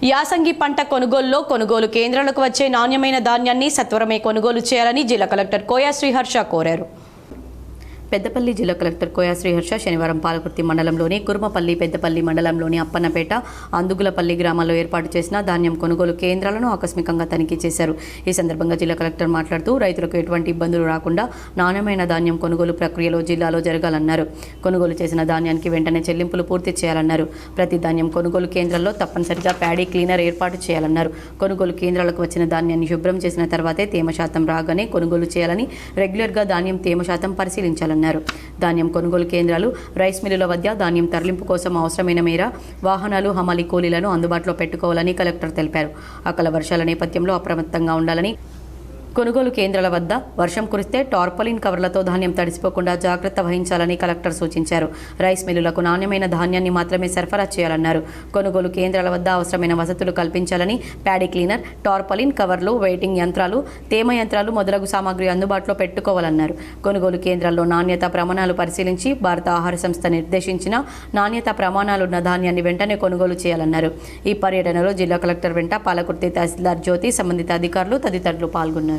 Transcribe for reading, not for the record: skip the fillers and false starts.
యాసంగి పంట కొనుగోలులో కొనుగోలు కేంద్రాలకు వచ్చే నాణ్యమైన ధాన్యాన్ని సత్వరమే కొనుగోలు చేయాలని జిల్లా కలెక్టర్ కోయా శ్రీహర్ష కోరారు. పెద్దపల్లి జిల్లా కలెక్టర్ కోయా శ్రీహర్ష శనివారం పాలకుర్తి మండలంలోని కుర్మపల్లి, పెద్దపల్లి మండలంలోని అప్పన్నపేట, అందుగులపల్లి గ్రామాల్లో ఏర్పాటు చేసిన ధాన్యం కొనుగోలు కేంద్రాలను ఆకస్మికంగా తనిఖీ చేశారు. ఈ సందర్భంగా జిల్లా కలెక్టర్ మాట్లాడుతూ రైతులకు ఎటువంటి ఇబ్బందులు రాకుండా నాణ్యమైన ధాన్యం కొనుగోలు ప్రక్రియలో జిల్లాలో జరగాలన్నారు. కొనుగోలు చేసిన ధాన్యానికి వెంటనే చెల్లింపులు పూర్తి చేయాలన్నారు. ప్రతి ధాన్యం కొనుగోలు కేంద్రాల్లో తప్పనిసరిగా ప్యాడీ క్లీనర్ ఏర్పాటు చేయాలన్నారు. కొనుగోలు కేంద్రాలకు వచ్చిన ధాన్యాన్ని శుభ్రం చేసిన తర్వాతే తేమ శాతం రాగానే కొనుగోలు చేయాలని, రెగ్యులర్గా ధాన్యం తేమ శాతం పరిశీలించాలన్నారు. ధాన్యం కొనుగోలు కేంద్రాలు, రైస్ మిల్లుల వద్ద ధాన్యం తరలింపు కోసం అవసరమైన మేర వాహనాలు, హమాలీ కూలీలను అందుబాటులో పెట్టుకోవాలని కలెక్టర్ తెలిపారు. అకాల వర్షాల నేపథ్యంలో అప్రమత్తంగా ఉండాలని, కొనుగోలు కేంద్రాల వద్ద వర్షం కురిస్తే టార్పాలిన్ కవర్లతో ధాన్యం తడిసిపోకుండా జాగ్రత్త వహించాలని కలెక్టర్ సూచించారు. రైస్ మిల్లులకు నాణ్యమైన ధాన్యాన్ని మాత్రమే సరఫరా చేయాలన్నారు. కొనుగోలు కేంద్రాల వద్ద అవసరమైన వసతులు కల్పించాలని, ప్యాడీ క్లీనర్, టార్పాలిన్ కవర్లు, వెయిటింగ్ యంత్రాలు, తేమ యంత్రాలు మొదలగు సామాగ్రి అందుబాటులో పెట్టుకోవాలన్నారు. కొనుగోలు కేంద్రాల్లో నాణ్యత ప్రమాణాలు పరిశీలించి భారత ఆహార సంస్థ నిర్దేశించిన నాణ్యత ప్రమాణాలున్న ధాన్యాన్ని వెంటనే కొనుగోలు చేయాలన్నారు. ఈ పర్యటనలో జిల్లా కలెక్టర్ వెంట పాలకుర్తి తహసీల్దార్ జ్యోతి, సంబంధిత అధికారులు తదితరులు పాల్గొన్నారు.